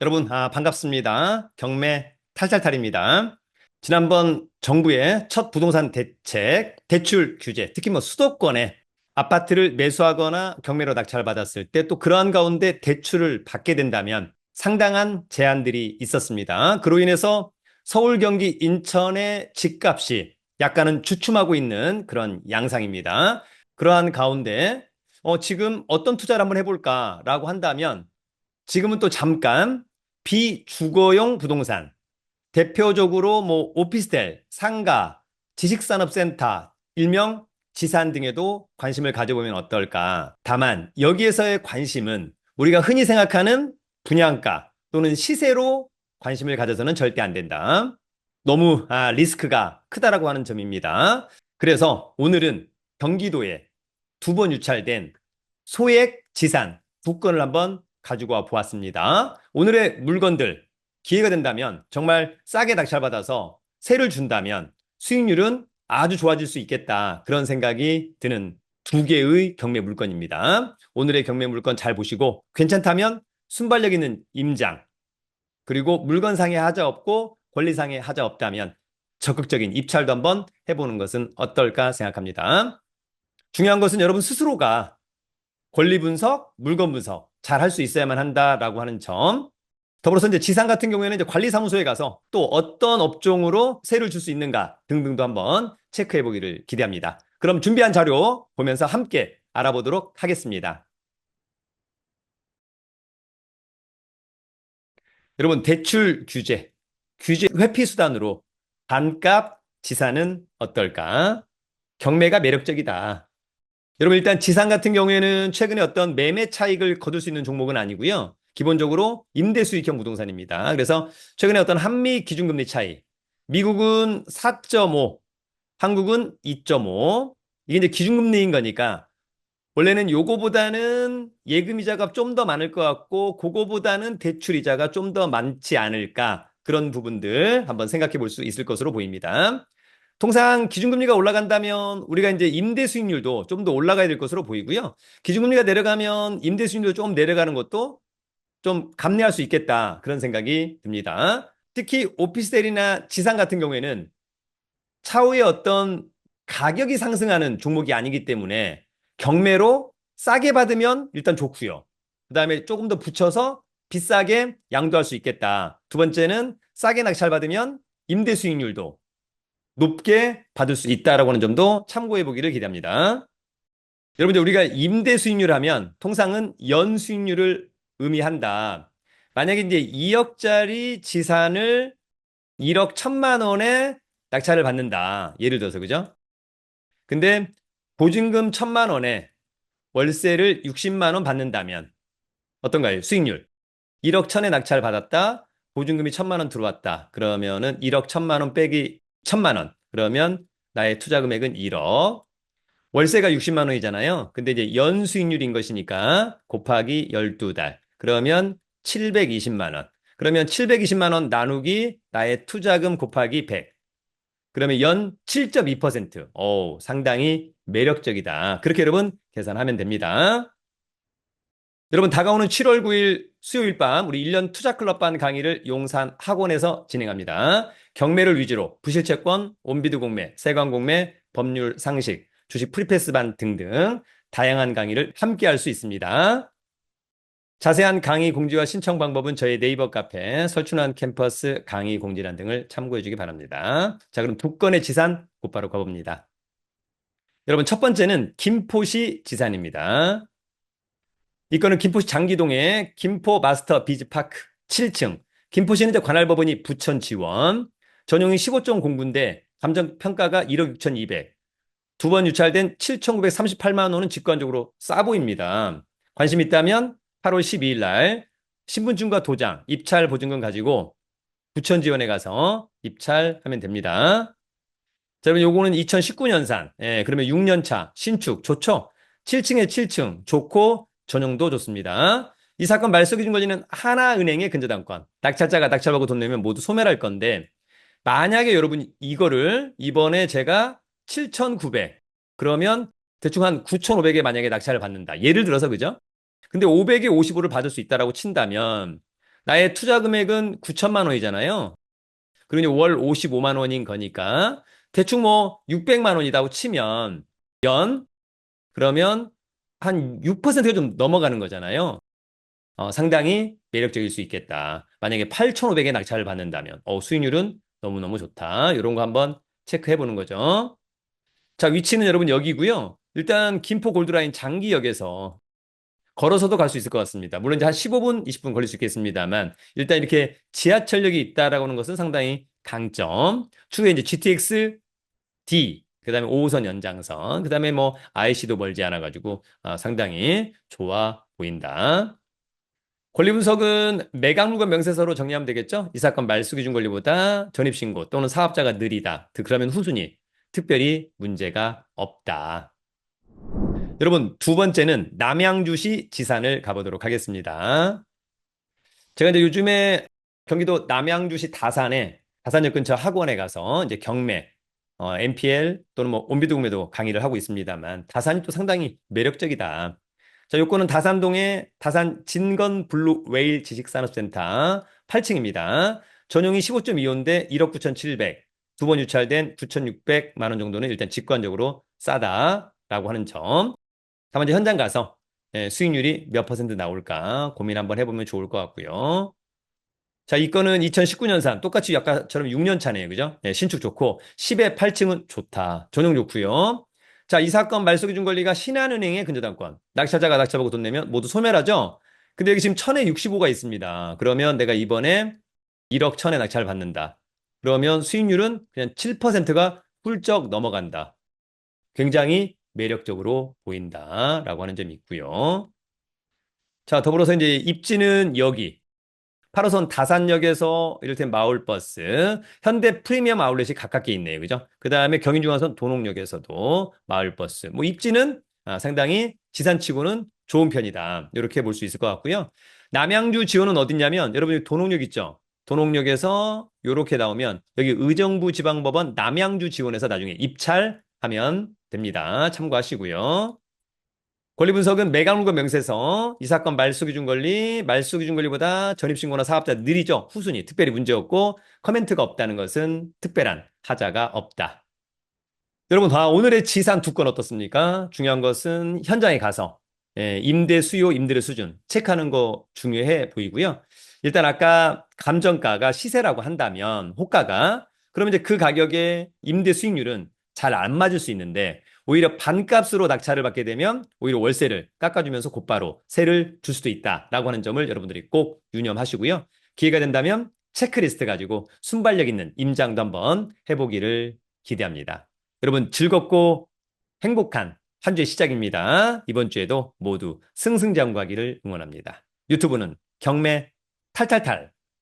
여러분, 반갑습니다. 경매 탈탈탈입니다. 지난번 정부의 첫 부동산 대책, 대출 규제, 특히 수도권에 아파트를 매수하거나 경매로 낙찰받았을 때 또 그러한 가운데 대출을 받게 된다면 상당한 제한들이 있었습니다. 그로 인해서 서울, 경기, 인천의 집값이 약간은 주춤하고 있는 그런 양상입니다. 그러한 가운데 지금 어떤 투자를 한번 해볼까라고 한다면 지금은 또 잠깐 비주거용 부동산, 대표적으로 오피스텔, 상가, 지식산업센터, 일명 지산 등에도 관심을 가져보면 어떨까. 다만 여기에서의 관심은 우리가 흔히 생각하는 분양가 또는 시세로 관심을 가져서는 절대 안 된다. 너무 리스크가 크다라고 하는 점입니다. 그래서 오늘은 경기도에 두 번 유찰된 소액 지산 두 건을 한번 가지고 와 보았습니다. 오늘의 물건들 기회가 된다면 정말 싸게 낙찰받아서 세를 준다면 수익률은 아주 좋아질 수 있겠다. 그런 생각이 드는 두 개의 경매 물건입니다. 오늘의 경매 물건 잘 보시고 괜찮다면 순발력 있는 임장, 그리고 물건상에 하자 없고 권리상에 하자 없다면 적극적인 입찰도 한번 해보는 것은 어떨까 생각합니다. 중요한 것은 여러분 스스로가 권리 분석, 물건 분석 잘 할 수 있어야만 한다라고 하는 점. 더불어서 이제 지상 같은 경우에는 이제 관리사무소에 가서 또 어떤 업종으로 세를 줄 수 있는가 등등도 한번 체크해 보기를 기대합니다. 그럼 준비한 자료 보면서 함께 알아보도록 하겠습니다. 여러분, 대출 규제, 규제 회피 수단으로 반값 지산은 어떨까? 경매가 매력적이다. 여러분, 일단 지산 같은 경우에는 최근에 어떤 매매 차익을 거둘 수 있는 종목은 아니고요. 기본적으로 임대 수익형 부동산입니다. 그래서 최근에 어떤 한미 기준금리 차이, 미국은 4.5, 한국은 2.5. 이게 이제 기준금리인 거니까 원래는 요거보다는 예금이자가 좀 더 많을 것 같고 그거보다는 대출이자가 좀 더 많지 않을까, 그런 부분들 한번 생각해 볼 수 있을 것으로 보입니다. 통상 기준금리가 올라간다면 우리가 이제 임대 수익률도 좀 더 올라가야 될 것으로 보이고요. 기준금리가 내려가면 임대 수익률도 좀 내려가는 것도 좀 감내할 수 있겠다, 그런 생각이 듭니다. 특히 오피스텔이나 지상 같은 경우에는 차후에 어떤 가격이 상승하는 종목이 아니기 때문에 경매로 싸게 받으면 일단 좋고요. 그다음에 조금 더 붙여서 비싸게 양도할 수 있겠다. 두 번째는 싸게 낙찰받으면 임대 수익률도 높게 받을 수 있다라고 하는 점도 참고해 보기를 기대합니다. 여러분들, 우리가 임대 수익률 하면 통상은 연 수익률을 의미한다. 만약에 이제 2억짜리 지산을 1억 1천만 원에 낙찰을 받는다. 예를 들어서, 그죠? 근데 보증금 1천만 원에 월세를 60만 원 받는다면 어떤가요? 수익률. 1억 1천에 낙찰 받았다. 보증금이 1천만 원 들어왔다. 그러면은 1억 1천만 원 빼기 1천만 원. 그러면 나의 투자 금액은 1억. 월세가 60만 원이잖아요. 근데 이제 연수익률인 것이니까 곱하기 12달. 그러면 720만 원. 그러면 720만 원 나누기 나의 투자금 곱하기 100. 그러면 연 7.2%. 오, 상당히 매력적이다. 그렇게 여러분 계산하면 됩니다. 여러분, 다가오는 7월 9일 수요일 밤 우리 1년 투자클럽반 강의를 용산 학원에서 진행합니다. 경매를 위주로 부실채권, 온비드 공매, 세관 공매, 법률 상식, 주식 프리패스반 등등 다양한 강의를 함께 할 수 있습니다. 자세한 강의 공지와 신청 방법은 저희 네이버 카페 설춘환 캠퍼스 강의 공지란 등을 참고해 주기 바랍니다. 자, 그럼 두 건의 지산 곧바로 가봅니다. 여러분, 첫 번째는 김포시 지산입니다. 이 건은 김포시 장기동의 김포 마스터 비즈파크 7층. 김포시는 이제 관할법원이 부천 지원. 전용이 15.09인데 감정평가가 1억 6,200. 두 번 유찰된 7,938만 원은 직관적으로 싸 보입니다. 관심 있다면 8월 12일 날 신분증과 도장, 입찰 보증금 가지고 부천 지원에 가서 입찰하면 됩니다. 자, 여러분, 요거는 2019년산. 예, 그러면 6년 차 신축 좋죠? 7층에 7층 좋고 전용도 좋습니다. 이 사건 말소기준권리는 하나은행의 근저당권. 낙찰자가 낙찰받고 돈 내면 모두 소멸할 건데, 만약에 여러분 이거를 이번에 제가 7,900, 그러면 대충 한 9,500에 만약에 낙찰을 받는다. 예를 들어서, 그죠? 근데 500에 55를 받을 수 있다라고 친다면 나의 투자 금액은 9천만 원이잖아요. 그러니 월 55만 원인 거니까 대충 뭐 600만 원이라고 치면 연 그러면 한 6%가 좀 넘어가는 거잖아요. 상당히 매력적일 수 있겠다. 만약에 8,500에 낙찰을 받는다면 수익률은 너무너무 좋다. 이런 거 한번 체크해 보는 거죠. 자, 위치는 여러분 여기고요. 일단 김포 골드라인 장기역에서 걸어서도 갈 수 있을 것 같습니다. 물론 이제 한 15분, 20분 걸릴 수 있겠습니다만 일단 이렇게 지하철역이 있다라고 하는 것은 상당히 강점. 추후에 이제 GTX D, 그다음에 5호선 연장선, 그다음에 뭐 IC도 멀지 않아 가지고 상당히 좋아 보인다. 권리 분석은 매각물건 명세서로 정리하면 되겠죠? 이 사건 말소 기준 권리보다 전입신고 또는 사업자가 느리다. 그러면 후순위. 특별히 문제가 없다. 여러분, 두 번째는 남양주시 지산을 가보도록 하겠습니다. 제가 이제 요즘에 경기도 남양주시 다산역 근처 학원에 가서 이제 경매, MPL 또는 뭐 온비도금에도 강의를 하고 있습니다만 다산이 또 상당히 매력적이다. 자, 요거는 다산동의 다산 진건 블루 웨일 지식산업센터 8층입니다. 전용이 15.25인데 1억 9,700, 두 번 유찰된 9,600만 원 정도는 일단 직관적으로 싸다라고 하는 점. 다만 이제 현장 가서 수익률이 몇 퍼센트 나올까 고민 한번 해보면 좋을 것 같고요. 자, 이 건은 2019년산 똑같이 아까처럼 6년 차네요. 그죠? 신축 좋고 10에 8층은 좋다. 전용 좋고요. 자, 이 사건 말소기준 권리가 신한은행의 근저당권. 낙찰자가 낙찰받고 돈 내면 모두 소멸하죠? 근데 여기 지금 1000에 65가 있습니다. 그러면 내가 이번에 1억 1000에 낙찰을 받는다. 그러면 수익률은 그냥 7%가 훌쩍 넘어간다. 굉장히 매력적으로 보인다라고 하는 점이 있고요. 자, 더불어서 이제 입지는 여기 8호선 다산역에서 이를테면 마을버스, 현대 프리미엄 아울렛이 가깝게 있네요. 그죠? 그 다음에 경인중앙선 도농역에서도 마을버스. 뭐 입지는 상당히 지산치고는 좋은 편이다. 이렇게 볼 수 있을 것 같고요. 남양주 지원은 어딨냐면 여러분 도농역 있죠? 도농역에서 이렇게 나오면 여기 의정부 지방법원 남양주 지원에서 나중에 입찰하면 됩니다. 참고하시고요. 권리 분석은 매각물건 명세서, 이 사건 말소기준 권리, 말소기준 권리보다 전입신고나 사업자 느리죠. 후순위, 특별히 문제없고 커멘트가 없다는 것은 특별한 하자가 없다. 여러분, 오늘의 지산 두 건 어떻습니까? 중요한 것은 현장에 가서 임대 수요, 임대료 수준 체크하는 거 중요해 보이고요. 일단 아까 감정가가 시세라고 한다면 호가가 그러면 이제 그 가격에 임대 수익률은 잘 안 맞을 수 있는데 오히려 반값으로 낙찰을 받게 되면 오히려 월세를 깎아주면서 곧바로 세를 줄 수도 있다라고 하는 점을 여러분들이 꼭 유념하시고요. 기회가 된다면 체크리스트 가지고 순발력 있는 임장도 한번 해보기를 기대합니다. 여러분 즐겁고 행복한 한 주의 시작입니다. 이번 주에도 모두 승승장구하기를 응원합니다. 유튜브는 경매 탈탈탈